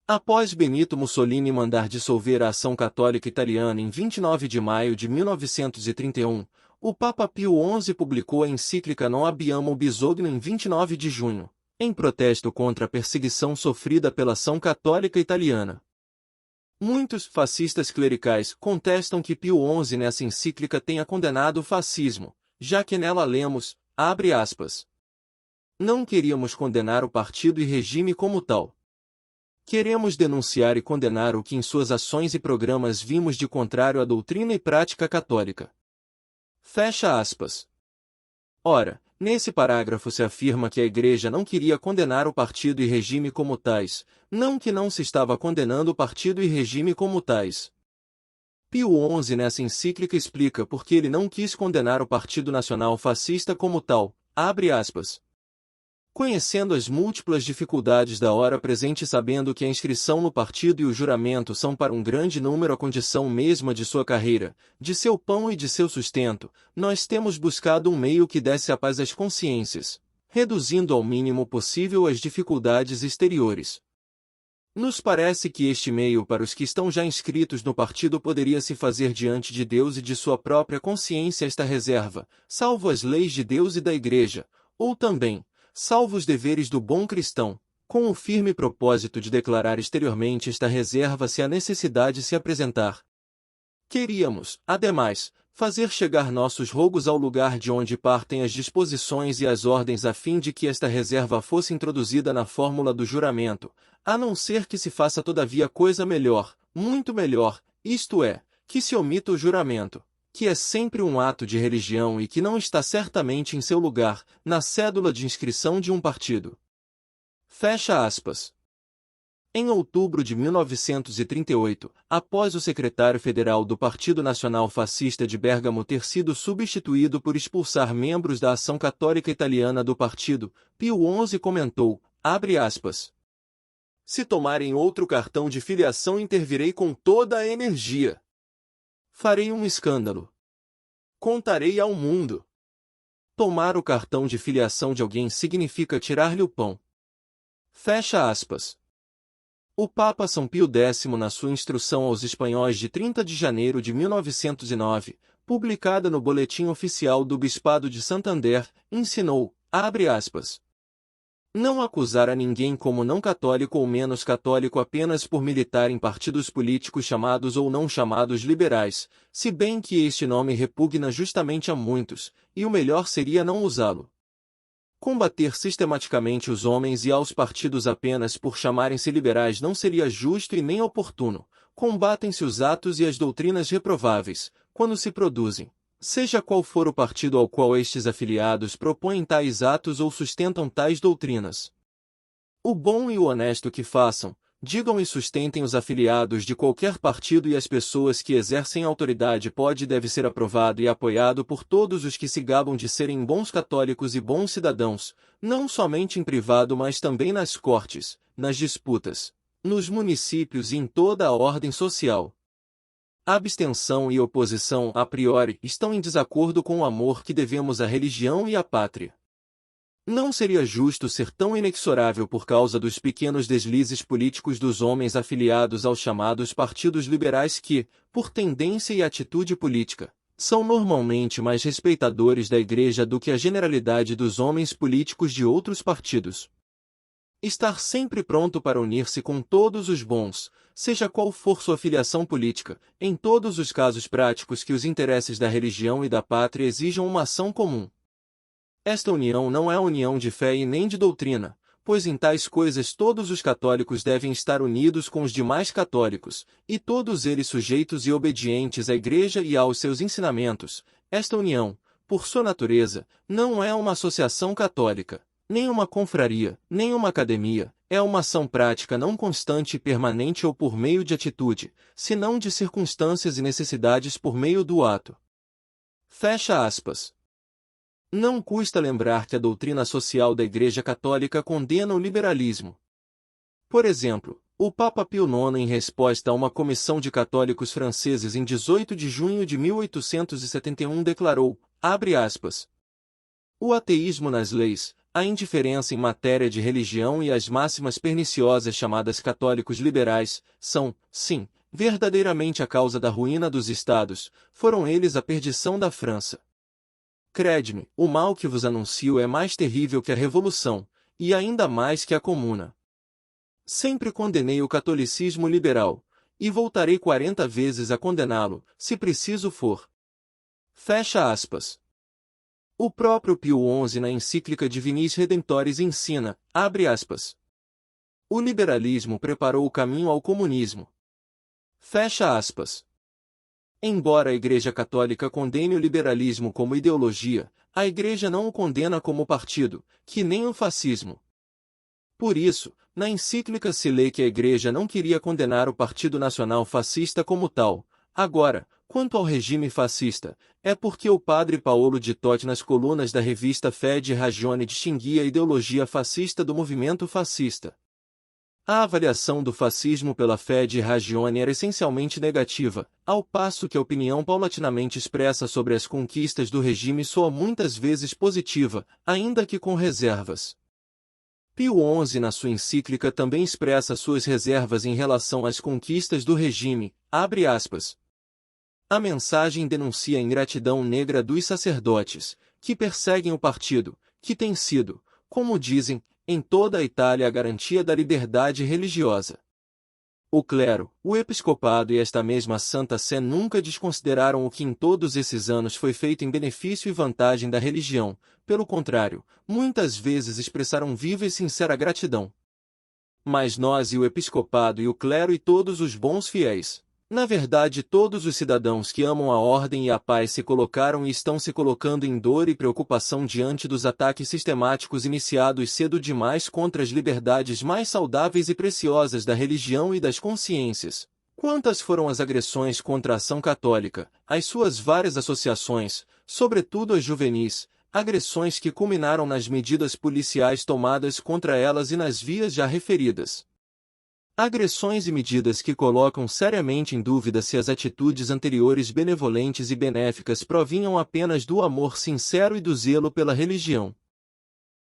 Após Benito Mussolini mandar dissolver a Ação Católica Italiana em 29 de maio de 1931, o Papa Pio XI publicou a encíclica Non Abbiamo Bisogno em 29 de junho, em protesto contra a perseguição sofrida pela Ação Católica Italiana. Muitos fascistas clericais contestam que Pio XI nessa encíclica tenha condenado o fascismo, já que nela lemos, abre aspas, não queríamos condenar o partido e regime como tal. Queremos denunciar e condenar o que em suas ações e programas vimos de contrário à doutrina e prática católica. Fecha aspas. Ora, nesse parágrafo se afirma que a Igreja não queria condenar o partido e regime como tais, não que não se estava condenando o partido e regime como tais. Pio XI nessa encíclica explica por que ele não quis condenar o Partido Nacional Fascista como tal, abre aspas. Conhecendo as múltiplas dificuldades da hora presente e sabendo que a inscrição no partido e o juramento são para um grande número a condição mesma de sua carreira, de seu pão e de seu sustento, nós temos buscado um meio que desse a paz às consciências, reduzindo ao mínimo possível as dificuldades exteriores. Nos parece que este meio para os que estão já inscritos no partido poderia se fazer diante de Deus e de sua própria consciência esta reserva, salvo as leis de Deus e da Igreja, ou também, salvo os deveres do bom cristão, com o firme propósito de declarar exteriormente esta reserva se a necessidade se apresentar. Queríamos, ademais, fazer chegar nossos rogos ao lugar de onde partem as disposições e as ordens a fim de que esta reserva fosse introduzida na fórmula do juramento, a não ser que se faça todavia coisa melhor, muito melhor, isto é, que se omita o juramento, que é sempre um ato de religião e que não está certamente em seu lugar, na cédula de inscrição de um partido. Fecha aspas. Em outubro de 1938, após o secretário federal do Partido Nacional Fascista de Bérgamo ter sido substituído por expulsar membros da Ação Católica Italiana do partido, Pio XI comentou, abre aspas, se tomarem outro cartão de filiação intervirei com toda a energia. Farei um escândalo. Contarei ao mundo. Tomar o cartão de filiação de alguém significa tirar-lhe o pão. Fecha aspas. O Papa São Pio X, na sua instrução aos espanhóis de 30 de janeiro de 1909, publicada no Boletim Oficial do Bispado de Santander, ensinou, abre aspas, não acusar a ninguém como não católico ou menos católico apenas por militar em partidos políticos chamados ou não chamados liberais, se bem que este nome repugna justamente a muitos, e o melhor seria não usá-lo. Combater sistematicamente os homens e aos partidos apenas por chamarem-se liberais não seria justo e nem oportuno. Combatem-se os atos e as doutrinas reprováveis, quando se produzem. Seja qual for o partido ao qual estes afiliados propõem tais atos ou sustentam tais doutrinas. O bom e o honesto que façam, digam e sustentem os afiliados de qualquer partido e as pessoas que exercem autoridade pode e deve ser aprovado e apoiado por todos os que se gabam de serem bons católicos e bons cidadãos, não somente em privado mas também nas cortes, nas disputas, nos municípios e em toda a ordem social. A abstenção e oposição, a priori, estão em desacordo com o amor que devemos à religião e à pátria. Não seria justo ser tão inexorável por causa dos pequenos deslizes políticos dos homens afiliados aos chamados partidos liberais que, por tendência e atitude política, são normalmente mais respeitadores da Igreja do que a generalidade dos homens políticos de outros partidos. Estar sempre pronto para unir-se com todos os bons, seja qual for sua filiação política, em todos os casos práticos que os interesses da religião e da pátria exijam uma ação comum. Esta união não é união de fé e nem de doutrina, pois em tais coisas todos os católicos devem estar unidos com os demais católicos, e todos eles sujeitos e obedientes à Igreja e aos seus ensinamentos. Esta união, por sua natureza, não é uma associação católica, nem uma confraria, nem uma academia, é uma ação prática não constante e permanente ou por meio de atitude, senão de circunstâncias e necessidades por meio do ato. Fecha aspas. Não custa lembrar que a doutrina social da Igreja Católica condena o liberalismo. Por exemplo, o Papa Pio IX, em resposta a uma comissão de católicos franceses em 18 de junho de 1871, declarou, abre aspas, o ateísmo nas leis, a indiferença em matéria de religião e as máximas perniciosas chamadas católicos liberais, são, sim, verdadeiramente a causa da ruína dos estados, foram eles a perdição da França. Crede-me, o mal que vos anuncio é mais terrível que a Revolução, e ainda mais que a Comuna. Sempre condenei o catolicismo liberal, e voltarei 40 vezes a condená-lo, se preciso for. Fecha aspas. O próprio Pio XI na encíclica Divinis Redemptoris ensina, abre aspas. O liberalismo preparou o caminho ao comunismo. Fecha aspas. Embora a Igreja Católica condene o liberalismo como ideologia, a Igreja não o condena como partido, que nem o fascismo. Por isso, na encíclica se lê que a Igreja não queria condenar o Partido Nacional Fascista como tal. Agora, quanto ao regime fascista, é porque o padre Paolo de Totti nas colunas da revista Fé e Ragione distinguia a ideologia fascista do movimento fascista. A avaliação do fascismo pela Fé e Ragione era essencialmente negativa, ao passo que a opinião paulatinamente expressa sobre as conquistas do regime soa muitas vezes positiva, ainda que com reservas. Pio XI na sua encíclica também expressa suas reservas em relação às conquistas do regime, abre aspas. A mensagem denuncia a ingratidão negra dos sacerdotes, que perseguem o partido, que tem sido, como dizem, em toda a Itália a garantia da liberdade religiosa. O clero, o episcopado e esta mesma Santa Sé nunca desconsideraram o que em todos esses anos foi feito em benefício e vantagem da religião, pelo contrário, muitas vezes expressaram viva e sincera gratidão. Mas nós e o episcopado e o clero e todos os bons fiéis, na verdade todos os cidadãos que amam a ordem e a paz se colocaram e estão se colocando em dor e preocupação diante dos ataques sistemáticos iniciados cedo demais contra as liberdades mais saudáveis e preciosas da religião e das consciências. Quantas foram as agressões contra a ação católica, as suas várias associações, sobretudo as juvenis, agressões que culminaram nas medidas policiais tomadas contra elas e nas vias já referidas. Agressões e medidas que colocam seriamente em dúvida se as atitudes anteriores benevolentes e benéficas provinham apenas do amor sincero e do zelo pela religião.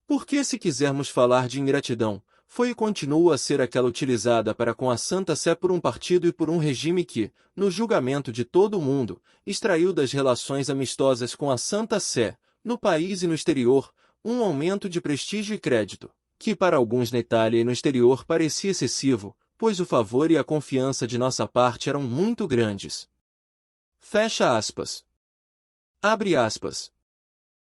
Porque se quisermos falar de ingratidão, foi e continua a ser aquela utilizada para com a Santa Sé por um partido e por um regime que, no julgamento de todo o mundo, extraiu das relações amistosas com a Santa Sé, no país e no exterior, um aumento de prestígio e crédito, que para alguns na Itália e no exterior parecia excessivo, pois o favor e a confiança de nossa parte eram muito grandes. Fecha aspas. Abre aspas.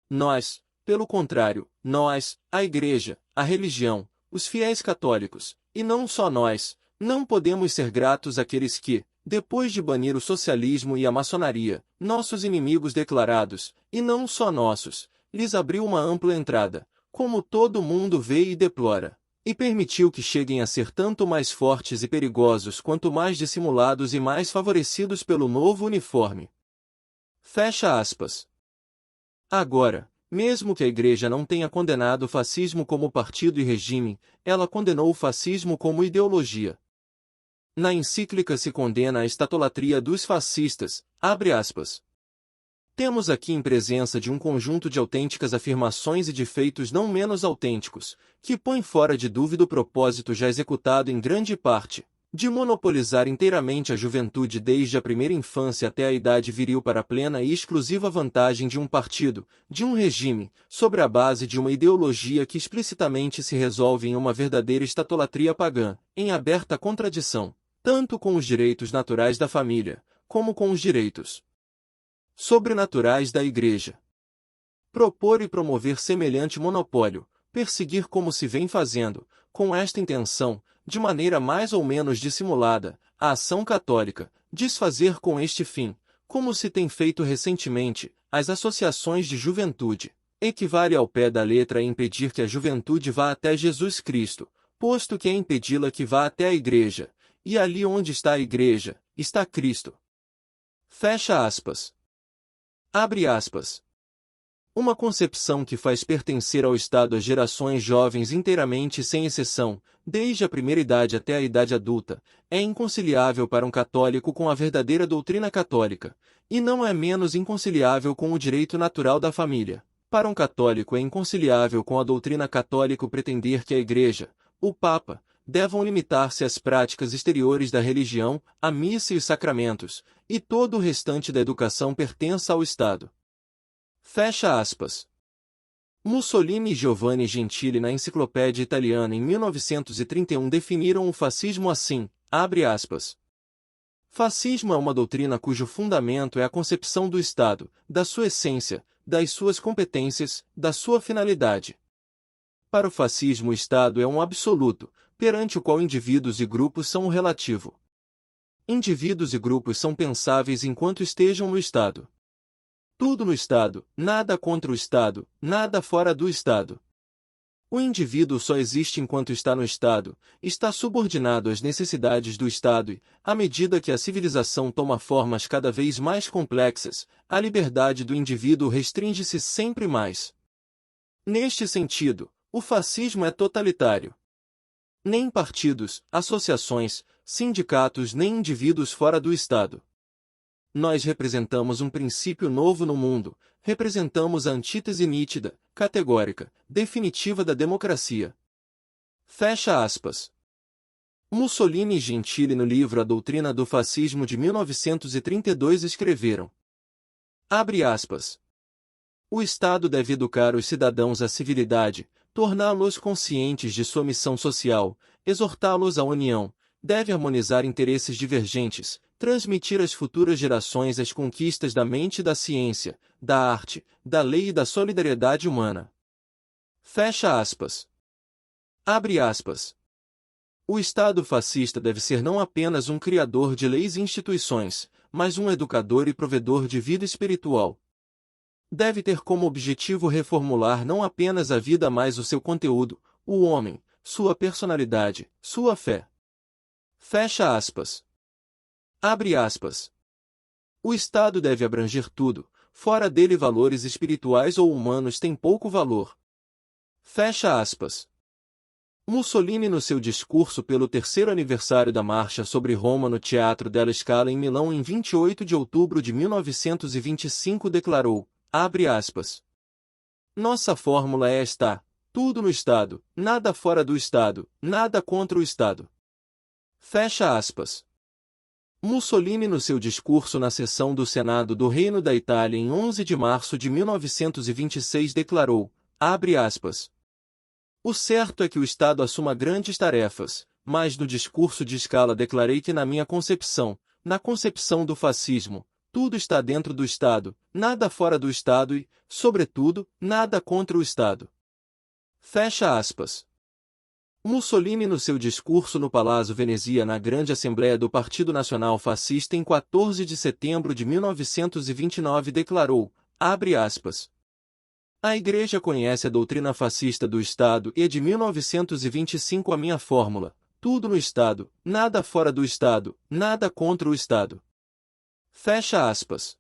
Nós, pelo contrário, nós, a Igreja, a religião, os fiéis católicos, e não só nós, não podemos ser gratos àqueles que, depois de banir o socialismo e a maçonaria, nossos inimigos declarados, e não só nossos, lhes abriu uma ampla entrada, como todo mundo vê e deplora. E permitiu que cheguem a ser tanto mais fortes e perigosos quanto mais dissimulados e mais favorecidos pelo novo uniforme. Fecha aspas. Agora, mesmo que a Igreja não tenha condenado o fascismo como partido e regime, ela condenou o fascismo como ideologia. Na encíclica se condena a estatolatria dos fascistas, abre aspas. Temos aqui em presença de um conjunto de autênticas afirmações e de feitos não menos autênticos, que põem fora de dúvida o propósito já executado em grande parte, de monopolizar inteiramente a juventude desde a primeira infância até a idade viril para a plena e exclusiva vantagem de um partido, de um regime, sobre a base de uma ideologia que explicitamente se resolve em uma verdadeira estatolatria pagã, em aberta contradição, tanto com os direitos naturais da família, como com os direitos sobrenaturais da Igreja. Propor e promover semelhante monopólio, perseguir como se vem fazendo, com esta intenção, de maneira mais ou menos dissimulada, a ação católica, desfazer com este fim, como se tem feito recentemente, as associações de juventude, equivale ao pé da letra a impedir que a juventude vá até Jesus Cristo, posto que é impedi-la que vá até a Igreja, e ali onde está a Igreja, está Cristo. Fecha aspas. Abre aspas. Uma concepção que faz pertencer ao Estado as gerações jovens inteiramente sem exceção, desde a primeira idade até a idade adulta, é inconciliável para um católico com a verdadeira doutrina católica, e não é menos inconciliável com o direito natural da família. Para um católico é inconciliável com a doutrina católica pretender que a Igreja, o Papa, devam limitar-se às práticas exteriores da religião, à missa e os sacramentos, e todo o restante da educação pertença ao Estado. Fecha aspas. Mussolini e Giovanni Gentili na Enciclopédia Italiana em 1931 definiram o fascismo assim, abre aspas. Fascismo é uma doutrina cujo fundamento é a concepção do Estado, da sua essência, das suas competências, da sua finalidade. Para o fascismo o Estado é um absoluto, perante o qual indivíduos e grupos são o relativo. Indivíduos e grupos são pensáveis enquanto estejam no Estado. Tudo no Estado, nada contra o Estado, nada fora do Estado. O indivíduo só existe enquanto está no Estado, está subordinado às necessidades do Estado e, à medida que a civilização toma formas cada vez mais complexas, a liberdade do indivíduo restringe-se sempre mais. Neste sentido, o fascismo é totalitário. Nem partidos, associações, sindicatos nem indivíduos fora do Estado. Nós representamos um princípio novo no mundo, representamos a antítese nítida, categórica, definitiva da democracia. Fecha aspas. Mussolini e Gentili no livro A Doutrina do Fascismo de 1932 escreveram. Abre aspas. O Estado deve educar os cidadãos à civilidade, torná-los conscientes de sua missão social, exortá-los à união, deve harmonizar interesses divergentes, transmitir às futuras gerações as conquistas da mente e da ciência, da arte, da lei e da solidariedade humana. Fecha aspas. Abre aspas. O Estado fascista deve ser não apenas um criador de leis e instituições, mas um educador e provedor de vida espiritual. Deve ter como objetivo reformular não apenas a vida mas o seu conteúdo, o homem, sua personalidade, sua fé. Fecha aspas. Abre aspas. O Estado deve abranger tudo, fora dele valores espirituais ou humanos têm pouco valor. Fecha aspas. Mussolini no seu discurso pelo terceiro aniversário da Marcha sobre Roma no Teatro della Scala em Milão em 28 de outubro de 1925 declarou, abre aspas. Nossa fórmula é esta, tudo no Estado, nada fora do Estado, nada contra o Estado. Fecha aspas. Mussolini no seu discurso na sessão do Senado do Reino da Itália em 11 de março de 1926 declarou, abre aspas. O certo é que o Estado assuma grandes tarefas, mas no discurso de Scala declarei que na minha concepção, na concepção do fascismo, tudo está dentro do Estado, nada fora do Estado e, sobretudo, nada contra o Estado. Fecha aspas. Mussolini no seu discurso no Palácio Venezia na Grande Assembleia do Partido Nacional Fascista em 14 de setembro de 1929 declarou, abre aspas. A Igreja conhece a doutrina fascista do Estado e é de 1925 a minha fórmula, tudo no Estado, nada fora do Estado, nada contra o Estado. Fecha aspas.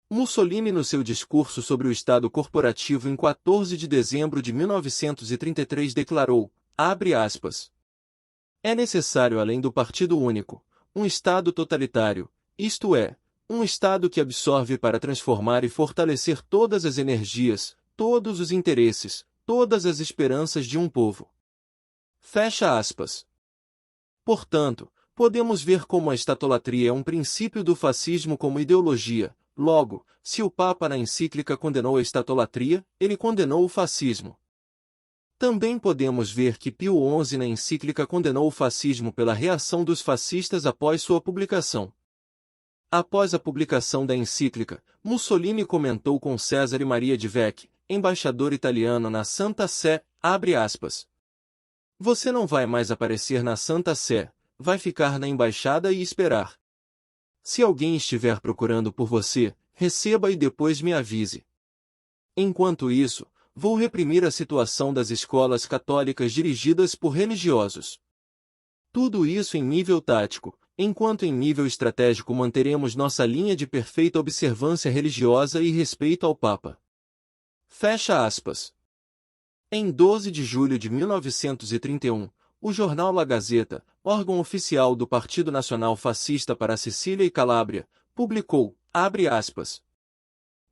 Mussolini no seu discurso sobre o Estado corporativo em 14 de dezembro de 1933 declarou, abre aspas. É necessário além do Partido Único, um Estado totalitário, isto é, um Estado que absorve para transformar e fortalecer todas as energias, todos os interesses, todas as esperanças de um povo. Fecha aspas. Portanto, podemos ver como a estatolatria é um princípio do fascismo como ideologia. Logo, se o Papa na encíclica condenou a estatolatria, ele condenou o fascismo. Também podemos ver que Pio XI na encíclica condenou o fascismo pela reação dos fascistas após sua publicação. Após a publicação da encíclica, Mussolini comentou com Cesare Maria de Vecchi, embaixador italiano na Santa Sé, abre aspas. Você não vai mais aparecer na Santa Sé, vai ficar na embaixada e esperar. Se alguém estiver procurando por você, receba e depois me avise. Enquanto isso, vou reprimir a situação das escolas católicas dirigidas por religiosos. Tudo isso em nível tático, enquanto em nível estratégico manteremos nossa linha de perfeita observância religiosa e respeito ao Papa. Fecha aspas. Em 12 de julho de 1931, o jornal La Gazzetta, órgão oficial do Partido Nacional Fascista para Sicília e Calábria, publicou, abre aspas,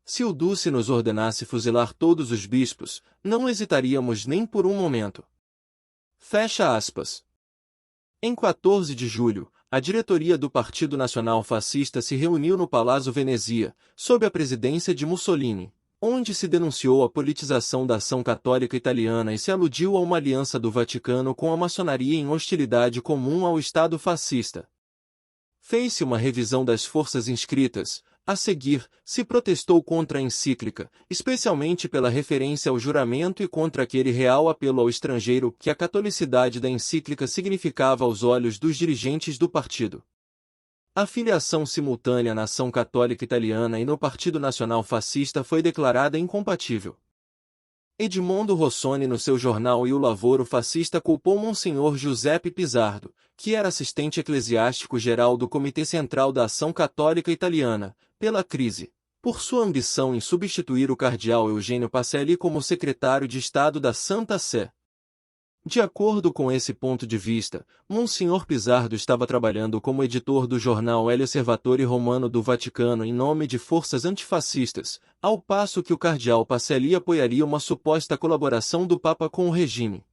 Se o Duce nos ordenasse fuzilar todos os bispos, não hesitaríamos nem por um momento. Fecha aspas. Em 14 de julho, a diretoria do Partido Nacional Fascista se reuniu no Palazzo Venezia, sob a presidência de Mussolini, onde se denunciou a politização da ação católica italiana e se aludiu a uma aliança do Vaticano com a maçonaria em hostilidade comum ao Estado fascista. Fez-se uma revisão das forças inscritas. A seguir, se protestou contra a encíclica, especialmente pela referência ao juramento e contra aquele real apelo ao estrangeiro que a catolicidade da encíclica significava aos olhos dos dirigentes do partido. A filiação simultânea na Ação Católica Italiana e no Partido Nacional Fascista foi declarada incompatível. Edmondo Rossoni, no seu jornal Il Lavoro Fascista, culpou Monsenhor Giuseppe Pizzardo, que era assistente eclesiástico-geral do Comitê Central da Ação Católica Italiana, pela crise, por sua ambição em substituir o cardeal Eugênio Pacelli como secretário de Estado da Santa Sé. De acordo com esse ponto de vista, Monsenhor Pizzardo estava trabalhando como editor do jornal El Osservatore Romano do Vaticano em nome de forças antifascistas, ao passo que o cardeal Pacelli apoiaria uma suposta colaboração do Papa com o regime.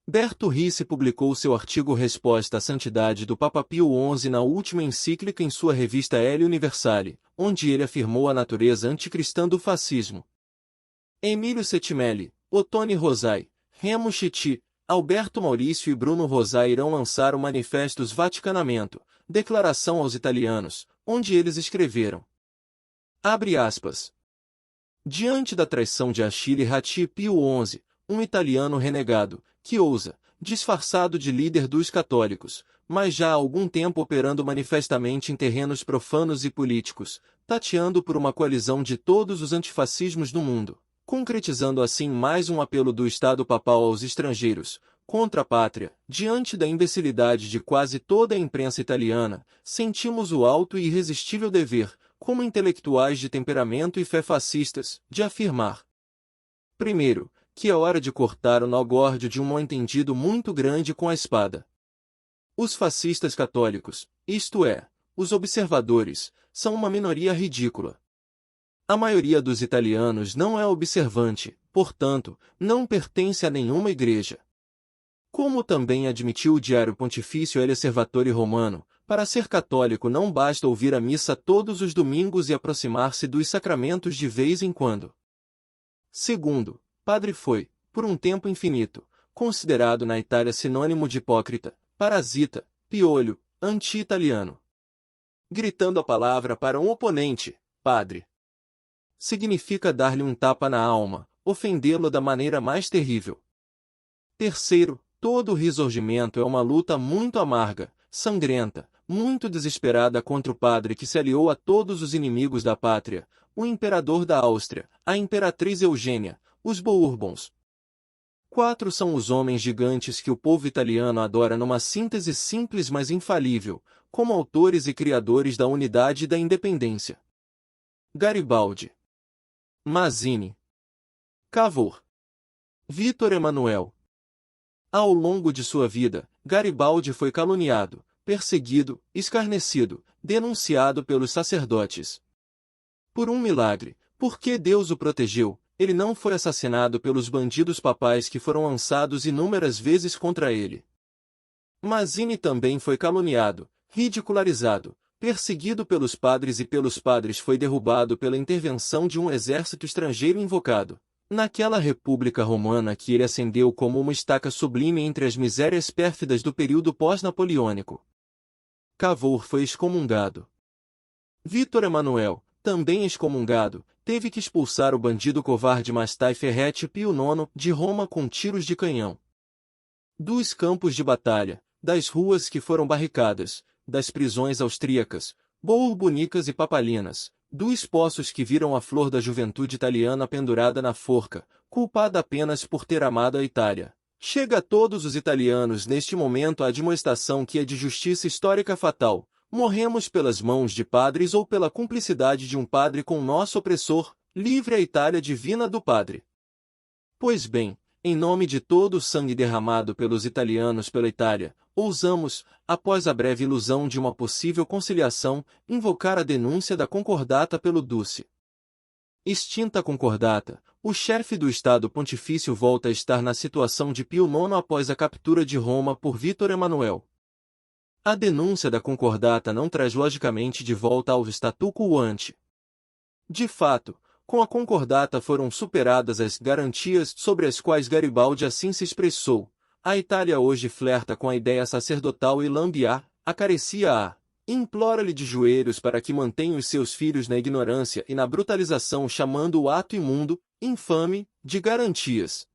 Berto Ricci publicou seu artigo Resposta à Santidade do Papa Pio XI na última encíclica em sua revista El Universale, onde ele afirmou a natureza anticristã do fascismo. Emílio Settimelli, Ottone Rosai, Remo Schiti, Alberto Maurício e Bruno Rosai irão lançar o Manifestus Vaticanamento, Declaração aos Italianos, onde eles escreveram. Abre aspas. Diante da traição de Achille Ratti Pio XI, um italiano renegado, que ousa, disfarçado de líder dos católicos, mas já há algum tempo operando manifestamente em terrenos profanos e políticos, tateando por uma coalizão de todos os antifascismos do mundo, concretizando assim mais um apelo do Estado papal aos estrangeiros, contra a pátria. Diante da imbecilidade de quase toda a imprensa italiana, sentimos o alto e irresistível dever, como intelectuais de temperamento e fé fascistas, de afirmar. Primeiro, que é hora de cortar o nó górdio de um mal-entendido muito grande com a espada. Os fascistas católicos, isto é, os observadores, são uma minoria ridícula. A maioria dos italianos não é observante, portanto, não pertence a nenhuma igreja. Como também admitiu o Diário Pontifício El Osservatore Romano, para ser católico não basta ouvir a missa todos os domingos e aproximar-se dos sacramentos de vez em quando. Segundo, padre foi, por um tempo infinito, considerado na Itália sinônimo de hipócrita, parasita, piolho, anti-italiano. Gritando a palavra para um oponente, padre, significa dar-lhe um tapa na alma, ofendê-lo da maneira mais terrível. Terceiro, todo o ressurgimento é uma luta muito amarga, sangrenta, muito desesperada contra o padre que se aliou a todos os inimigos da pátria, o imperador da Áustria, a imperatriz Eugênia, os Bourbons. 4 são os homens gigantes que o povo italiano adora numa síntese simples mas infalível, como autores e criadores da unidade e da independência. Garibaldi, Mazzini, Cavour, Vítor Emanuel. Ao longo de sua vida, Garibaldi foi caluniado, perseguido, escarnecido, denunciado pelos sacerdotes. Por um milagre, porque Deus o protegeu, ele não foi assassinado pelos bandidos papais que foram lançados inúmeras vezes contra ele. Mazzini também foi caluniado, ridicularizado, perseguido pelos padres e pelos padres foi derrubado pela intervenção de um exército estrangeiro invocado, naquela república romana que ele acendeu como uma estaca sublime entre as misérias pérfidas do período pós-napoleônico. Cavour foi excomungado. Vítor Emanuel, também excomungado, teve que expulsar o bandido covarde Mastai Ferretti Pio IX de Roma com tiros de canhão. Dos campos de batalha, das ruas que foram barricadas, das prisões austríacas, bourbonicas e papalinas, dos poços que viram a flor da juventude italiana pendurada na forca, culpada apenas por ter amado a Itália. Chega a todos os italianos neste momento a admoestação que é de justiça histórica fatal. Morremos pelas mãos de padres ou pela cumplicidade de um padre com nosso opressor, livre a Itália divina do padre. Pois bem, em nome de todo o sangue derramado pelos italianos pela Itália, ousamos, após a breve ilusão de uma possível conciliação, invocar a denúncia da concordata pelo Duce. Extinta a concordata, o chefe do Estado Pontifício volta a estar na situação de Pio IX após a captura de Roma por Vítor Emanuel. A denúncia da concordata não traz logicamente de volta ao statu quo ante. De fato, com a concordata foram superadas as garantias sobre as quais Garibaldi assim se expressou. A Itália hoje flerta com a ideia sacerdotal e lambe-a, acaricia-a, implora-lhe de joelhos para que mantenha os seus filhos na ignorância e na brutalização, chamando o ato imundo, infame, de garantias.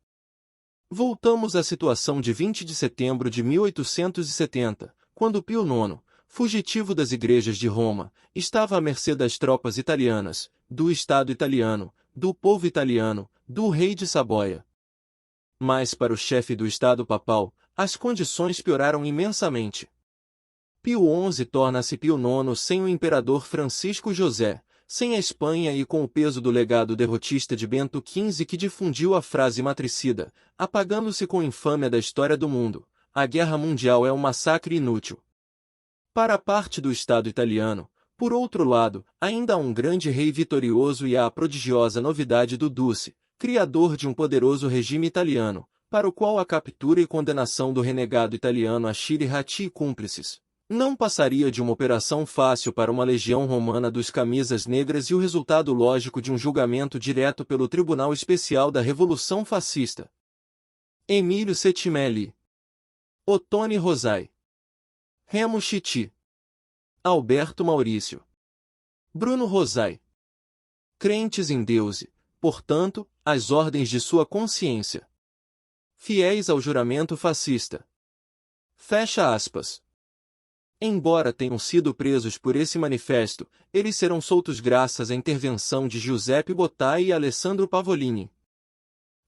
Voltamos à situação de 20 de setembro de 1870, quando Pio IX, fugitivo das igrejas de Roma, estava à mercê das tropas italianas, do Estado italiano, do povo italiano, do rei de Saboia. Mas para o chefe do Estado papal, as condições pioraram imensamente. Pio XI torna-se Pio IX sem o imperador Francisco José, sem a Espanha e com o peso do legado derrotista de Bento XV que difundiu a frase matricida, apagando-se com infâmia da história do mundo: a guerra mundial é um massacre inútil. Para a parte do Estado italiano, por outro lado, ainda há um grande rei vitorioso e há a prodigiosa novidade do Duce, criador de um poderoso regime italiano, para o qual a captura e condenação do renegado italiano Achille Ratti e cúmplices não passaria de uma operação fácil para uma legião romana dos camisas negras e o resultado lógico de um julgamento direto pelo Tribunal Especial da Revolução Fascista. Emílio Settimelli, Ottone Rosai, Remo Chiti, Alberto Maurício, Bruno Rosai. Crentes em Deus e, portanto, às ordens de sua consciência. Fiéis ao juramento fascista. Fecha aspas. Embora tenham sido presos por esse manifesto, eles serão soltos graças à intervenção de Giuseppe Bottai e Alessandro Pavolini.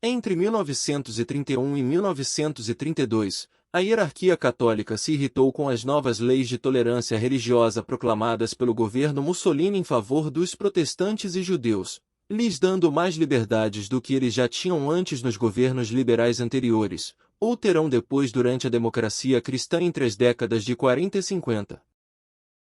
Entre 1931 e 1932, a hierarquia católica se irritou com as novas leis de tolerância religiosa proclamadas pelo governo Mussolini em favor dos protestantes e judeus, lhes dando mais liberdades do que eles já tinham antes nos governos liberais anteriores, ou terão depois durante a democracia cristã entre as décadas de 40 e 50.